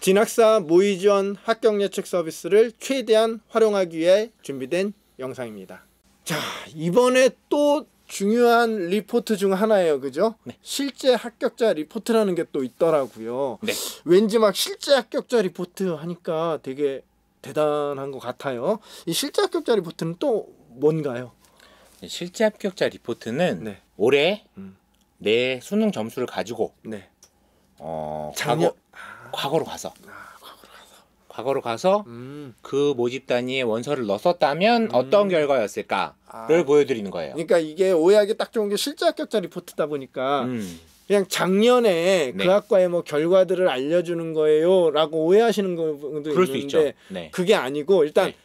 진학사 모의 지원 합격 예측 서비스를 최대한 활용하기 위해 준비된 영상입니다. 자, 이번에 또 중요한 리포트 중 하나예요. 그죠? 네. 실제 합격자 리포트라는 게 또 있더라고요. 네. 왠지 막 실제 합격자 리포트 하니까 되게 대단한 것 같아요. 이 실제 합격자 리포트는 또 뭔가요? 실제 합격자 리포트는 네. 올해 내 수능 점수를 가지고 네. 작년 과거로 가서 그 모집 단위에 원서를 넣었다면 어떤 결과였을까를 보여드리는 거예요. 그러니까 이게 오해하기 딱 좋은 게 실제 합격자 리포트다 보니까 그냥 작년에 네. 그 학과의 뭐 결과들을 알려주는 거예요라고 오해하시는 분도 그럴 수 있는데 있죠. 네. 그게 아니고 일단 네.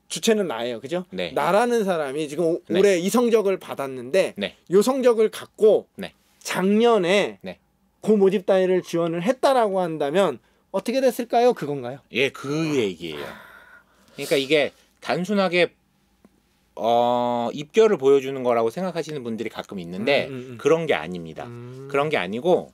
주체는 나예요, 그죠? 네. 나라는 사람이 지금 네. 올해 이 성적을 받았는데 네. 이 성적을 갖고 네. 작년에 네. 그 모집 단위를 지원을 했다라고 한다면 어떻게 됐을까요? 그건가요? 예, 그 얘기예요. 그러니까 이게 단순하게 입결을 보여주는 거라고 생각하시는 분들이 가끔 있는데 그런 게 아닙니다. 그런 게 아니고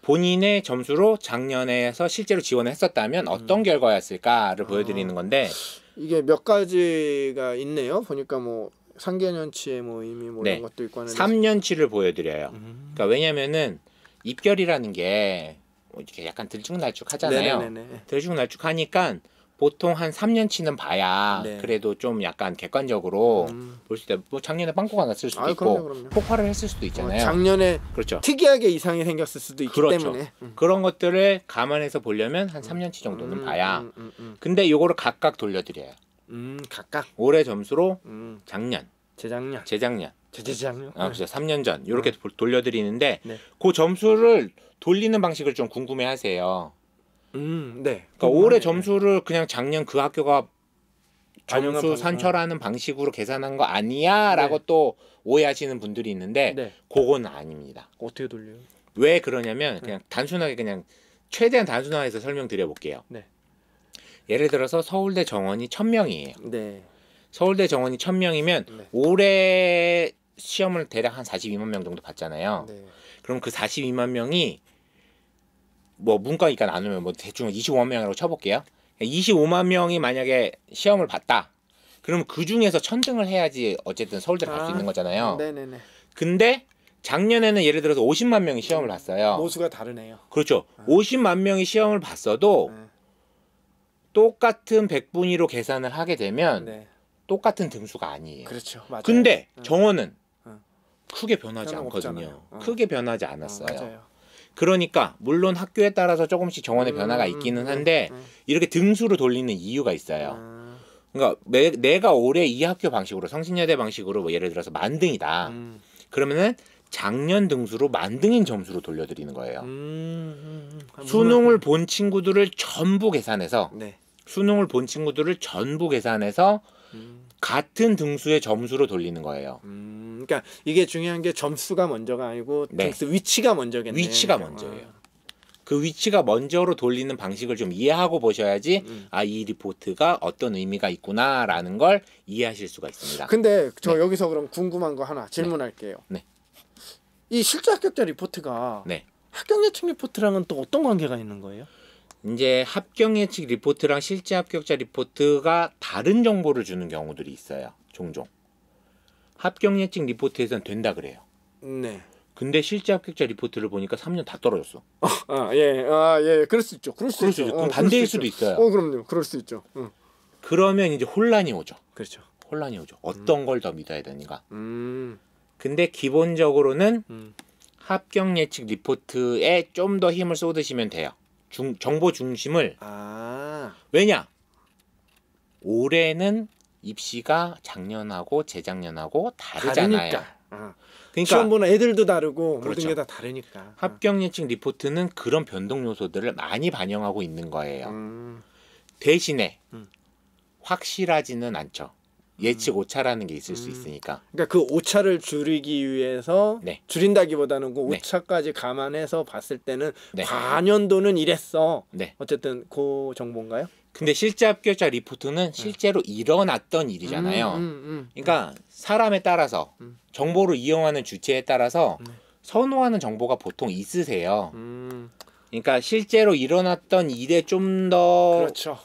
본인의 점수로 작년에서 실제로 지원을 했었다면 어떤 결과였을까를 보여드리는 건데 이게 몇 가지가 있네요. 보니까 뭐 3개년치의 뭐 이미 뭐 네. 이런 것도 있고 하는데 3년치를 보여드려요. 그러니까 왜냐면은 입결이라는 게 이렇게 약간 들쭉날쭉하잖아요. 네네네네. 들쭉날쭉하니까 보통 한 3년치는 봐야 네. 그래도 좀 약간 객관적으로 볼 수 있다. 뭐 작년에 빵꾸가 났을 수도 있고 그럼요. 폭발을 했을 수도 있잖아요. 작년에 그렇죠. 특이하게 이상이 생겼을 수도 있기 그렇죠. 때문에 그런 것들을 감안해서 보려면 한 3년치 정도는 봐야. 근데 요거를 각각 돌려드려요. 각각 올해 점수로 작년, 재작년, 재작년, 그렇죠. 3년 전 이렇게 돌려드리는데 네. 그 점수를 돌리는 방식을 좀 궁금해하세요. 네. 그러니까 올해 점수를 그냥 작년 그 학교가 반영한 점수 방식. 산출하는 방식으로 계산한 거 아니야라고 네. 또 오해하시는 분들이 있는데 네. 그건 아닙니다. 어떻게 돌려요? 왜 그러냐면 그냥 단순하게 그냥 최대한 단순화해서 설명드려 볼게요. 네. 예를 들어서 서울대 정원이 1000명이에요. 네. 서울대 정원이 1000명이면 네. 올해 시험을 대략 한 42만 명 정도 봤잖아요. 네. 그럼 그 42만 명이 뭐 문과니까 나누면 뭐 대충 25만 명이라고 쳐볼게요. 25만 명이 만약에 시험을 봤다. 그러면 그 중에서 천등을 해야지 어쨌든 서울대를 갈 수 있는 거잖아요. 네네네. 근데 작년에는 예를 들어서 50만 명이 시험을 봤어요. 모수가 다르네요. 그렇죠. 50만 명이 시험을 봤어도 똑같은 100분위로 계산을 하게 되면 네. 똑같은 등수가 아니에요. 그렇죠. 맞아요. 근데 정원은 크게 변하지 변화 않거든요. 없잖아요. 크게 변하지 않았어요. 맞아요. 그러니까 물론 학교에 따라서 조금씩 정원의 변화가 있기는 한데 이렇게 등수를 돌리는 이유가 있어요. 그러니까 내가 올해 이 학교 방식으로 성신여대 방식으로 뭐 예를 들어서 만등이다. 그러면은 작년 등수로 만등인 점수로 돌려드리는 거예요. 수능을 본 친구들을 전부 계산해서 네. 수능을 본 친구들을 전부 계산해서 같은 등수의 점수로 돌리는 거예요. 그러니까 이게 중요한 게 점수가 먼저가 아니고 네. 등수 위치가 먼저겠네. 위치가 먼저예요. 그 위치가 먼저로 돌리는 방식을 좀 이해하고 보셔야지 이 리포트가 어떤 의미가 있구나라는 걸 이해하실 수가 있습니다. 근데 저 네. 여기서 그럼 궁금한 거 하나 질문할게요. 네. 이 실제 합격자 리포트가 네. 합격 예측 리포트랑은 또 어떤 관계가 있는 거예요? 이제 합격 예측 리포트랑 실제 합격자 리포트가 다른 정보를 주는 경우들이 있어요. 종종. 합격 예측 리포트에서는 된다 그래요. 네. 근데 실제 합격자 리포트를 보니까 3년 다 떨어졌어. 예. 그럴 수 있죠. 그럴 수 있죠. 그럼 반대일 수도 있어요. 그럼요. 그럴 수 있죠. 그러면 이제 혼란이 오죠. 그렇죠. 혼란이 오죠. 어떤 걸 더 믿어야 되는가. 음. 근데 기본적으로는 합격 예측 리포트에 좀 더 힘을 쏟으시면 돼요. 정보 중심을. 왜냐? 올해는 입시가 작년하고 재작년하고 다르잖아요. 그러니까 그러니까 시험 보는 애들도 다르고 그렇죠. 모든 게 다 다르니까. 합격 예측 리포트는 그런 변동 요소들을 많이 반영하고 있는 거예요. 대신에 확실하지는 않죠. 예측 오차라는 게 있을 수 있으니까. 그러니까 그 오차를 줄이기 위해서 네. 줄인다기보다는 그 네. 오차까지 감안해서 봤을 때는 네. 과년도는 이랬어. 네. 어쨌든 그 정보인가요? 근데 실제 합격자 리포트는 실제로 일어났던 일이잖아요. 그러니까 사람에 따라서 정보를 이용하는 주체에 따라서 선호하는 정보가 보통 있으세요. 그러니까 실제로 일어났던 일에 좀 더 그렇죠.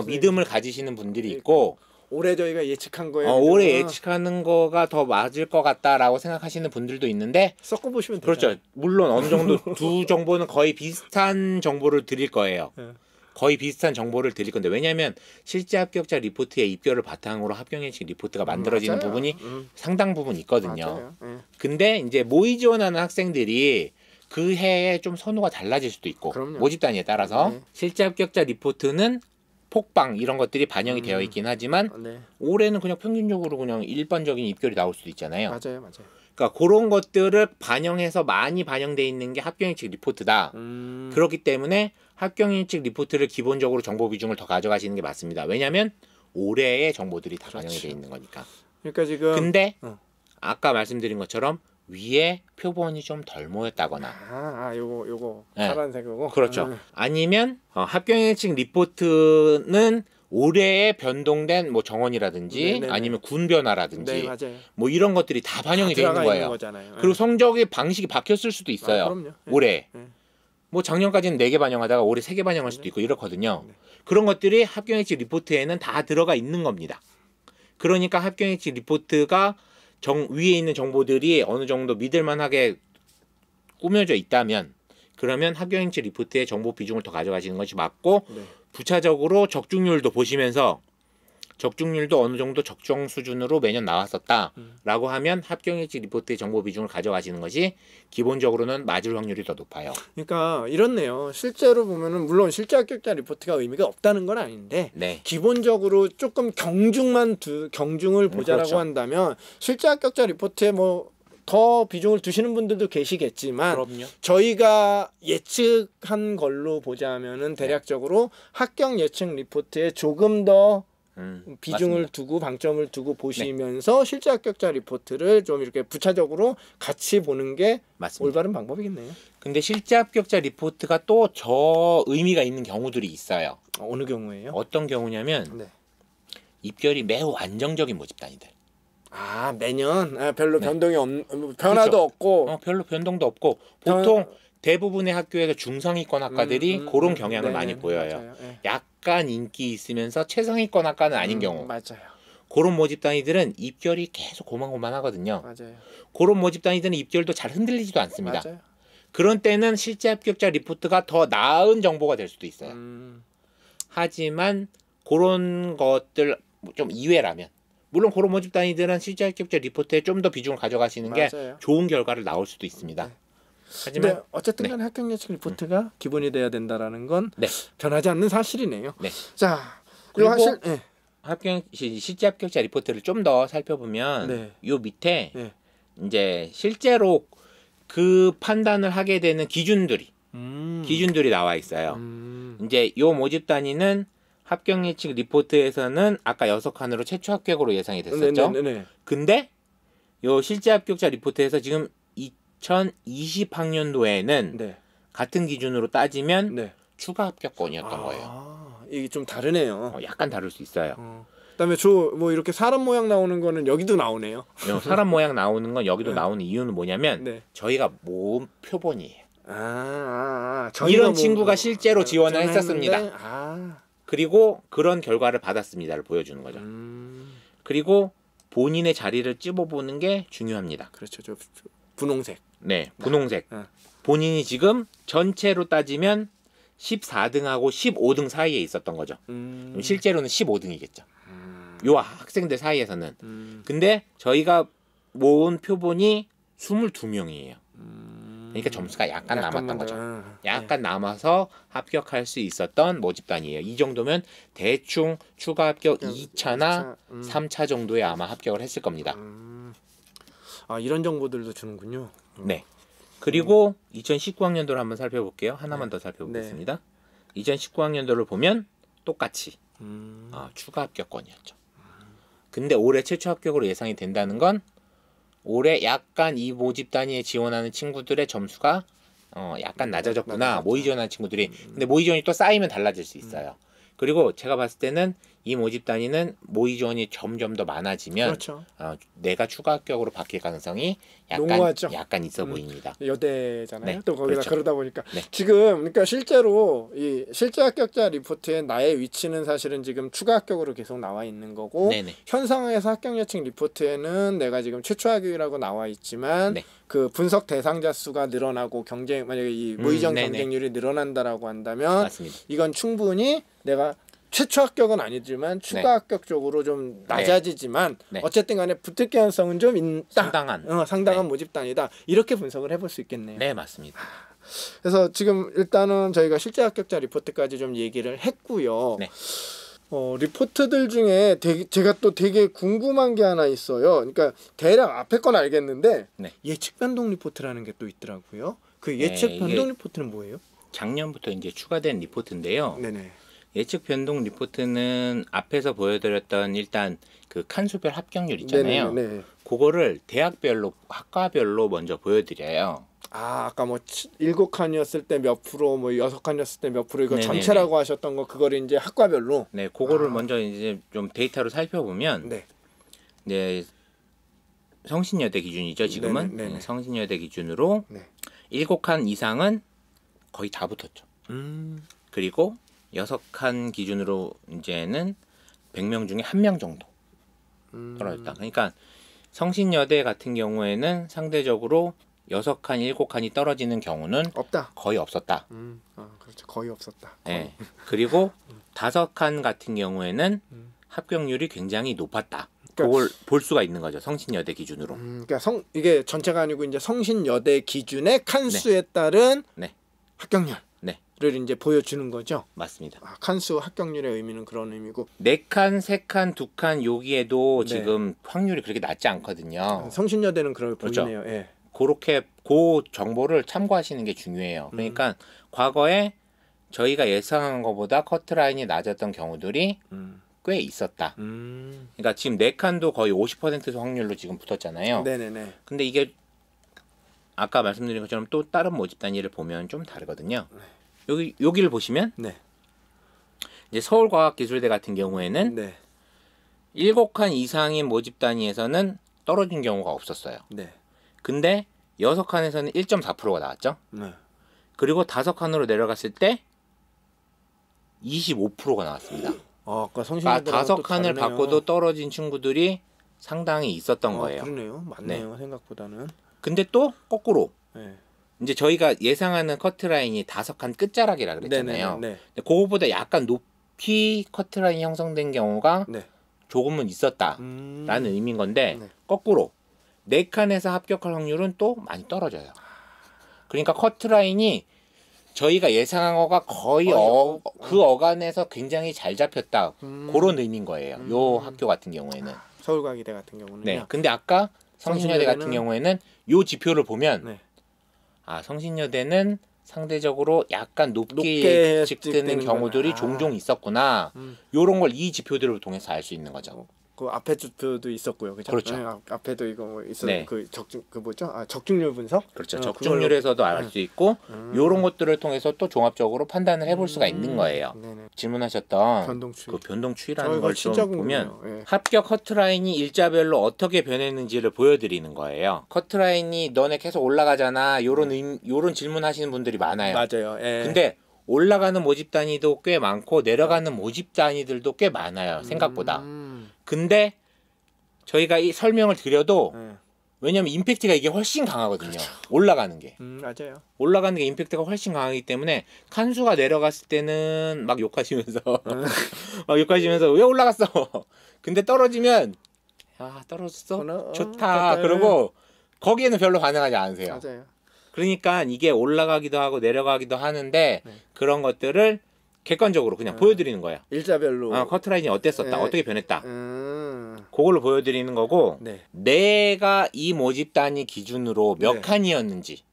믿음을 가지시는 분들이 있고 올해 저희가 예측한 거에 올해 예측하는 거가 더 맞을 것 같다라고 생각하시는 분들도 있는데 섞어 보시면 되죠. 그렇죠. 물론 어느 정도 두 정보는 거의 비슷한 정보를 드릴 거예요. 거의 비슷한 정보를 드릴 건데 왜냐하면 실제 합격자 리포트의 입결을 바탕으로 합격 예측 리포트가 만들어지는 맞아요. 부분이 상당 부분 있거든요. 맞아요. 근데 이제 모의 지원하는 학생들이 그 해에 좀 선호가 달라질 수도 있고 그럼요. 모집 단위에 따라서 실제 합격자 리포트는 폭방 이런 것들이 반영이 되어 있긴 하지만 올해는 그냥 평균적으로 그냥 일반적인 입결이 나올 수도 있잖아요. 맞아요. 그러니까 그런 것들을 반영해서 많이 반영돼 있는 게 합격 예측 리포트다. 그렇기 때문에 합격 예측 리포트를 기본적으로 정보 비중을 더 가져가시는 게 맞습니다. 왜냐하면 올해의 정보들이 다 반영이 돼 있는 거니까. 그러니까 지금 근데 아까 말씀드린 것처럼 위에 표본이 좀 덜 모였다거나 요거 네. 파란색이고 그렇죠. 아니면 합격 예측 리포트는 올해에 변동된 뭐 정원이라든지 네네네. 아니면 군 변화라든지 네, 맞아요. 뭐 이런 것들이 다 반영이 돼 있는 거예요. 거잖아요. 그리고 성적의 방식이 바뀌었을 수도 있어요. 그럼요. 올해. 뭐 작년까지는 4개 반영하다가 올해 3개 반영할 수도 있고 이렇거든요. 그런 것들이 합격 예측 리포트에는 다 들어가 있는 겁니다. 그러니까 합격 예측 리포트가 위에 있는 정보들이 어느 정도 믿을만하게 꾸며져 있다면 그러면 합격 예측 리포트의 정보 비중을 더 가져가시는 것이 맞고 부차적으로 적중률도 보시면서 적중률도 어느 정도 적정 수준으로 매년 나왔었다라고 하면 합격 예측 리포트의 정보 비중을 가져가시는 것이 기본적으로는 맞을 확률이 더 높아요. 그러니까 이렇네요. 실제로 보면은 물론 실제 합격자 리포트가 의미가 없다는 건 아닌데 기본적으로 조금 경중을 보자라고 그렇죠. 한다면 실제 합격자 리포트에 뭐 더 비중을 두시는 분들도 계시겠지만 그럼요. 저희가 예측한 걸로 보자면은 대략적으로 합격 예측 리포트에 조금 더 비중을 맞습니다. 두고 방점을 두고 보시면서 실제 합격자 리포트를 좀 이렇게 부차적으로 같이 보는 게 맞습니다. 올바른 방법이겠네요. 근데 실제 합격자 리포트가 또 저 의미가 있는 경우들이 있어요. 어느 경우에요? 어떤 경우냐면 입결이 매우 안정적인 모집단이들. 매년 별로 변동이 변화도 그렇죠. 없고 별로 변동도 없고 보통 대부분의 학교에서 중상위권 학과들이 그런 경향을 많이 보여요. 약간 인기 있으면서 최상위권 학과는 아닌 경우. 맞아요. 그런 모집 단위들은 입결이 계속 고만고만하거든요. 맞아요. 그런 모집 단위들은 입결도 잘 흔들리지도 않습니다. 맞아요. 그런 때는 실제 합격자 리포트가 더 나은 정보가 될 수도 있어요. 하지만 그런 것들 좀 이외라면 물론 그런 모집 단위들은 실제 합격자 리포트에 좀 더 비중을 가져가시는 게 좋은 결과를 나올 수도 있습니다. 하지만 어쨌든 간에 합격 예측 리포트가 기본이 돼야 된다라는 건 변하지 않는 사실이네요. 자, 그리고 실제 합격자 리포트를 좀 더 살펴보면 요 밑에 이제 실제로 그 판단을 하게 되는 기준들이 나와 있어요. 이제 요 모집 단위는 합격 예측 리포트에서는 아까 6칸으로 최초 합격으로 예상이 됐었죠. 근데 요 실제 합격자 리포트에서 지금 2020학년도에는 같은 기준으로 따지면 추가 합격권이었던 거예요. 이게 좀 다르네요. 약간 다를 수 있어요. 그다음에 뭐 이렇게 사람 모양 나오는 거는 여기도 나오네요. 사람 모양 나오는 건 여기도 나오는 이유는 뭐냐면 저희가 모은 표본이에요. 이런 친구가 실제로 지원을 했었습니다. 그리고 그런 결과를 받았습니다를 보여주는 거죠. 그리고 본인의 자리를 찝어보는 게 중요합니다. 그렇죠. 저 분홍색. 분홍색. 본인이 지금 전체로 따지면 14등하고 15등 사이에 있었던 거죠. 실제로는 15등이겠죠. 요 학생들 사이에서는. 근데 저희가 모은 표본이 22명이에요. 그러니까 점수가 약간 남았던 거죠. 약간 남아서 합격할 수 있었던 모집단이에요. 이 정도면 대충 추가 합격 2차나 3차 정도에 아마 합격을 했을 겁니다. 이런 정보들도 주는군요. 그리고 2019학년도를 한번 살펴볼게요. 하나만 더 살펴보겠습니다. 2019학년도를 보면 똑같이 추가 합격권이었죠. 근데 올해 최초 합격으로 예상이 된다는 건 올해 약간 이 모집 단위에 지원하는 친구들의 점수가 약간 낮아졌구나. 모의 지원하는 친구들이. 근데 모의 지원이 또 쌓이면 달라질 수 있어요. 그리고 제가 봤을 때는 이 모집 단위는 모의 지원이 점점 더 많아지면 그렇죠. 내가 추가 합격으로 바뀔 가능성이 농후하죠. 약간 있어 보입니다. 여대잖아요. 네, 또 거기다 그렇죠. 그러다 보니까 네. 지금 그러니까 실제로 이 실제 합격자 리포트에 나의 위치는 사실은 지금 추가 합격으로 계속 나와 있는 거고 네네. 현 상황에서 합격 예측 리포트에는 내가 지금 최초 합격이라고 나와 있지만 네. 그 분석 대상자 수가 늘어나고 경쟁 만약에 이 모의전 네네. 경쟁률이 늘어난다라고 한다면 맞습니다. 이건 충분히 내가 최초 합격은 아니지만 추가 네. 합격 쪽으로 좀 낮아지지만 네. 어쨌든 간에 붙을 가능성은 좀 있다. 상당한 네. 모집단이다. 이렇게 분석을 해볼 수 있겠네요. 네, 맞습니다. 그래서 지금 일단은 저희가 실제 합격자 리포트까지 좀 얘기를 했고요. 네. 리포트들 중에 제가 또 되게 궁금한 게 하나 있어요. 그러니까 대략 앞에 건 알겠는데 네. 예측 변동 리포트라는 게 또 있더라고요. 그 예측 변동 리포트는 뭐예요? 작년부터 이제 추가된 리포트인데요. 네네. 예측 변동 리포트는 앞에서 보여드렸던 일단 그 칸수별 합격률 있잖아요. 네네. 그거를 대학별로 학과별로 먼저 보여드려요. 아까 뭐 7칸이었을 때 몇 프로, 뭐 6칸이었을 때 몇 프로 이거 네네네. 전체라고 하셨던 거 그거를 이제 학과별로. 네, 그거를 먼저 이제 좀 데이터로 살펴보면 네. 네, 성신여대 기준이죠. 지금은 네네. 성신여대 기준으로 네. 7칸 이상은 거의 다 붙었죠. 그리고 6칸 기준으로 이제는 100명 중에 1명 정도 떨어졌다. 그러니까 성신여대 같은 경우에는 상대적으로 6칸, 7칸이 떨어지는 경우는 없다. 거의 없었다. 그렇죠. 거의 없었다. 거의. 네. 그리고 5칸 같은 경우에는 합격률이 굉장히 높았다. 그걸 볼 수가 있는 거죠. 성신여대 기준으로. 그러니까 이게 전체가 아니고 이제 성신여대 기준의 칸수에 따른 네. 합격률. 네. 를 이제 보여주는 거죠. 맞습니다. 칸수 합격률의 의미는 그런 의미고 4칸, 3칸, 2칸 여기에도 네. 지금 확률이 그렇게 낮지 않거든요. 성신여대는 그럴 그렇죠. 보이네요. 예. 그렇게 그 정보를 참고하시는 게 중요해요. 그러니까 과거에 저희가 예상한 것보다 커트라인이 낮았던 경우들이 꽤 있었다. 그러니까 지금 4칸도 거의 50% 확률로 지금 붙었잖아요. 네네네. 근데 이게 아까 말씀드린 것처럼 또 다른 모집 단위를 보면 좀 다르거든요. 여기를 보시면 네. 이제 서울과학기술대 같은 경우에는 네. 7칸 이상인 모집 단위에서는 떨어진 경우가 없었어요. 네. 근데 6칸에서는 1.4%가 나왔죠. 네. 그리고 5칸으로 내려갔을 때 25%가 나왔습니다. 아까 성신여대 그러니까 5칸을 받고도 떨어진 친구들이 상당히 있었던 거예요. 그러네요. 맞네요. 생각보다는. 근데 또 거꾸로 네. 이제 저희가 예상하는 커트라인이 5칸 끝자락이라 그랬잖아요. 네네네. 근데 그거보다 약간 높이 커트라인이 형성된 경우가 네. 조금은 있었다라는 의미인 건데 네. 거꾸로 4칸에서 합격할 확률은 또 많이 떨어져요. 그러니까 커트라인이 저희가 예상한 거가 거의 그 어간에서 굉장히 잘 잡혔다. 그런 의미인 거예요. 요 학교 같은 경우에는. 서울과기대 같은 경우는요. 네. 근데 아까 성신여대 같은 경우에는 요 지표를 보면 네. 성신여대는 상대적으로 약간 높게 높게 측되는 경우들이 종종 있었구나. 요런 걸 이 지표들을 통해서 알 수 있는 거죠. 그 앞에 지표도 있었고요. 그죠? 그렇죠. 네, 앞에도 이거 뭐 있어요. 네. 그 뭐죠? 적중률 분석? 그렇죠. 적중률에서도 알 수 있고 요런 것들을 통해서 또 종합적으로 판단을 해볼 수가 있는 거예요. 네네. 질문하셨던 변동추이. 그 변동추이라는 걸 좀 진짜 보면 궁금해요. 예. 합격 커트라인이 일자별로 어떻게 변했는지를 보여드리는 거예요. 커트라인이 너네 계속 올라가잖아. 요런 질문하시는 분들이 많아요. 맞아요. 예. 근데 올라가는 모집 단위도 꽤 많고 내려가는 모집 단위들도 꽤 많아요. 생각보다. 근데 저희가 이 설명을 드려도 왜냐면 임팩트가 이게 훨씬 강하거든요. 올라가는 게. 맞아요. 올라가는 게 임팩트가 훨씬 강하기 때문에 칸수가 내려갔을 때는 막 욕하시면서 막 욕하시면서 왜 올라갔어? 근데 떨어지면 야 떨어졌어? 좋다. 그러고 거기에는 별로 반응하지 않으세요. 맞아요. 그러니까 이게 올라가기도 하고 내려가기도 하는데 그런 것들을 객관적으로 그냥 보여드리는 거예요. 일자별로. 커트라인이 어땠었다, 네. 어떻게 변했다. 음. 그걸로 보여드리는 거고 네. 내가 이 모집 단위 기준으로 몇 네. 칸이었는지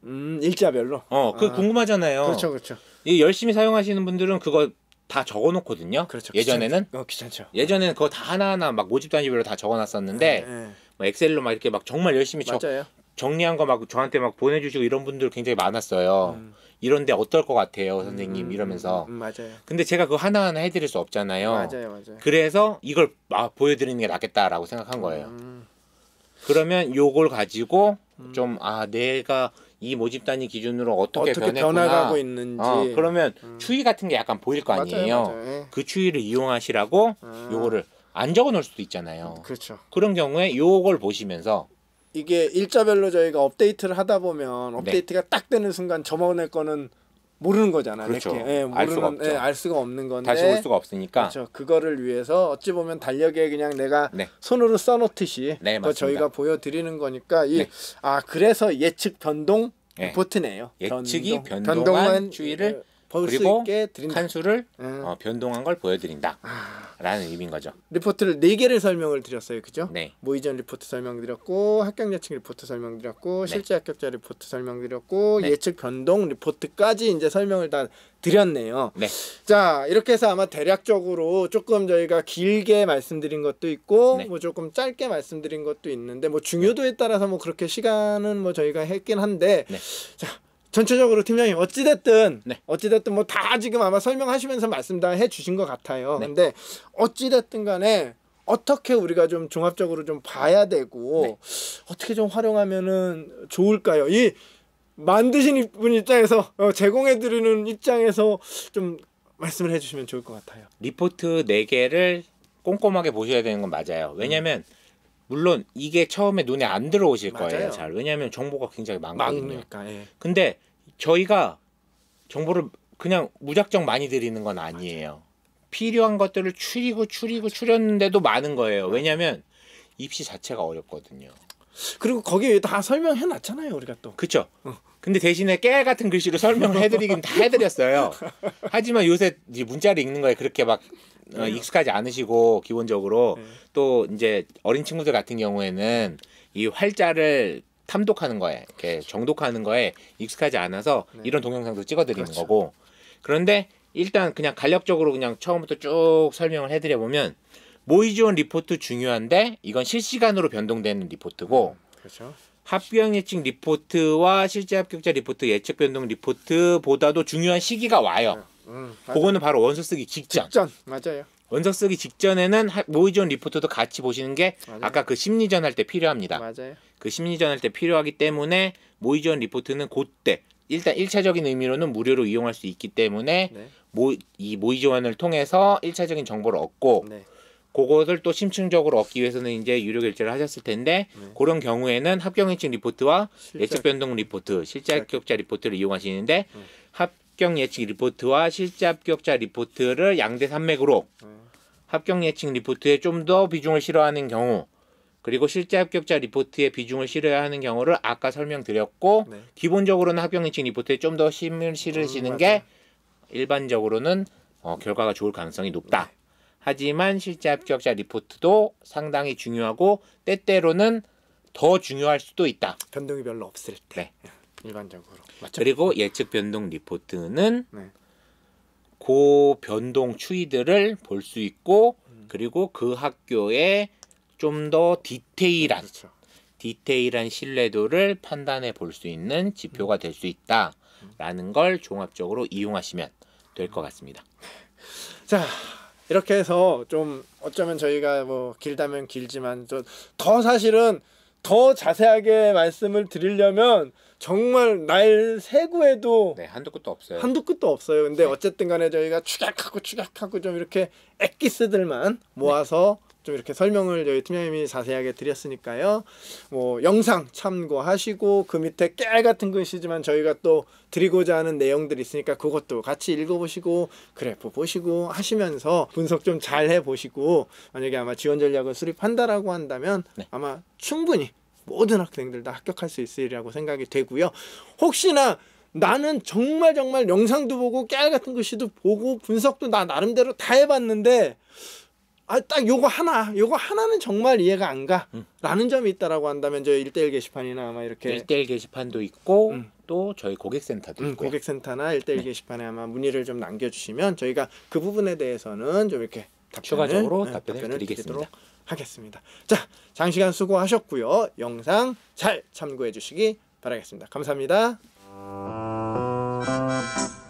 일자별로. 그거 궁금하잖아요. 그렇죠, 그렇죠. 이 열심히 사용하시는 분들은 그거 다 적어놓거든요. 그렇죠. 예전에는 귀찮죠. 예전에는 그거 다 하나하나 막 모집 단위별로 다 적어놨었는데 뭐 엑셀로 막 이렇게 막 정말 열심히 맞아요. 정리한 거 막 저한테 막 보내주시고 이런 분들 굉장히 많았어요. 이런데 어떨 것 같아요, 선생님 이러면서. 맞아요. 근데 제가 그거 하나하나 해드릴 수 없잖아요. 맞아요. 그래서 이걸 보여드리는 게 낫겠다라고 생각한 거예요. 그러면 요걸 가지고 좀 내가 이 모집 단위 기준으로 어떻게 변화가고 있는지. 그러면 추이 같은 게 약간 보일 거 아니에요. 맞아요. 그 추이를 이용하시라고 요거를 안 적어 놓을 수도 있잖아요. 그렇죠. 그런 경우에 요걸 보시면서 이게 일자별로 저희가 업데이트를 하다 보면 업데이트가 딱 되는 순간 저번에 거는 모르는 거잖아요. 그렇죠. 알 수가 없죠. 알 수가 없는 건데 다시 볼 수가 없으니까. 그렇죠. 그거를 위해서 어찌 보면 달력에 그냥 내가 네. 손으로 써놓듯이 네, 또 저희가 보여드리는 거니까 그래서 예측 변동 리포트네요. 예측이 변동한 추이를 그리고 칸수를 변동한 걸 보여드린다 라는 의미인 거죠. 리포트를 4개를 설명을 드렸어요. 그죠? 네. 모의전 리포트 설명드렸고 합격 예측 리포트 설명드렸고 실제 합격자 리포트 설명드렸고 예측 변동 리포트까지 이제 설명을 다 드렸네요. 네. 자, 이렇게 해서 아마 대략적으로 조금 저희가 길게 말씀드린 것도 있고 뭐 조금 짧게 말씀드린 것도 있는데 뭐 중요도에 따라서 뭐 그렇게 시간은 뭐 저희가 했긴 한데 자, 전체적으로 팀장님 어찌됐든 뭐 다 지금 아마 설명하시면서 말씀 다 해주신 것 같아요. 근데 어찌됐든 간에 어떻게 우리가 좀 종합적으로 좀 봐야 되고 어떻게 좀 활용하면은 좋을까요? 이 만드신 분 입장에서 제공해드리는 입장에서 좀 말씀을 해주시면 좋을 것 같아요. 리포트 4개를 꼼꼼하게 보셔야 되는 건 맞아요. 왜냐면 물론 이게 처음에 눈에 안 들어오실 거예요. 잘. 왜냐하면 정보가 굉장히 많거든요. 근데 저희가 정보를 그냥 무작정 많이 드리는 건 아니에요. 필요한 것들을 추렸는데도 많은 거예요. 왜냐하면 입시 자체가 어렵거든요. 그리고 거기에 다 설명해 놨잖아요, 우리가 또. 그렇죠. 근데 대신에 깨 같은 글씨로 설명을 해드리긴 다 해드렸어요. 하지만 요새 이제 문자를 읽는 거에 그렇게 막 익숙하지 않으시고 기본적으로 또 이제 어린 친구들 같은 경우에는 이 활자를 탐독하는 거에 이렇게 정독하는 거에 익숙하지 않아서 이런 동영상도 찍어드리는 거고. 그런데 일단 그냥 간략적으로 그냥 처음부터 쭉 설명을 해드려 보면 모의 지원 리포트 중요한데 이건 실시간으로 변동되는 리포트고 합격 예측 리포트와 실제 합격자 리포트 예측 변동 리포트보다도 중요한 시기가 와요. 그거는 바로 원서 쓰기 직전. 맞아요. 원서 쓰기 직전에는 모의 지원 리포트도 같이 보시는 게 아까 그 심리전 할 때 필요합니다. 맞아요. 그 심리전 할 때 필요하기 때문에 모의 지원 리포트는 그때 일단 1차적인 의미로는 무료로 이용할 수 있기 때문에 이 모의 지원을 통해서 1차적인 정보를 얻고 그것을 또 심층적으로 얻기 위해서는 이제 유료 결제를 하셨을 텐데 그런 경우에는 합격 예측 리포트와 예측 변동 리포트, 실제 합격자 리포트를 이용하시는데 합격 예측 리포트와 실제 합격자 리포트를 양대 산맥으로 합격 예측 리포트에 좀 더 비중을 실어하는 경우 그리고 실제 합격자 리포트에 비중을 실어야 하는 경우를 아까 설명드렸고 기본적으로는 합격 예측 리포트에 좀 더 힘을 실으시는 게 일반적으로는 결과가 좋을 가능성이 높다. 하지만 실제 합격자 리포트도 상당히 중요하고 때때로는 더 중요할 수도 있다. 변동이 별로 없을 때. 일반적으로. 맞죠? 그리고 예측 변동 리포트는 그 변동 추이들을 볼 수 있고 그리고 그 학교의 좀 더 디테일한 신뢰도를 판단해 볼 수 있는 지표가 될 수 있다라는 걸 종합적으로 이용하시면 될 것 같습니다. 자, 이렇게 해서 좀 어쩌면 저희가 뭐 길다면 길지만 더 사실은 더 자세하게 말씀을 드리려면 정말 날 세구에도 한도 끝도 없어요. 한도 끝도 없어요. 근데 어쨌든 간에 저희가 축약하고 좀 이렇게 엑기스들만 모아서 좀 이렇게 설명을 저희 팀장님이 자세하게 드렸으니까요. 뭐 영상 참고하시고 그 밑에 깨알 같은 글씨지만 저희가 또 드리고자 하는 내용들이 있으니까 그것도 같이 읽어보시고 그래프 보시고 하시면서 분석 좀 잘 해보시고 만약에 아마 지원 전략을 수립한다라고 한다면 아마 충분히 모든 학생들 다 합격할 수 있으리라고 생각이 되고요. 혹시나 나는 정말 영상도 보고 깨알 같은 글씨도 보고 분석도 나 나름대로 다 해봤는데 딱 요거 하나는 정말 이해가 안 가. 라는 점이 있다라고 한다면 저희 1:1 게시판이나 아마 이렇게 1:1 게시판도 있고 또 저희 고객센터도 있고요. 고객센터나 1:1 게시판에 아마 문의를 좀 남겨주시면 저희가 그 부분에 대해서는 좀 이렇게 추가적으로 답변을 드리도록 하겠습니다. 자, 장시간 수고하셨고요. 영상 잘 참고해 주시기 바라겠습니다. 감사합니다. 네.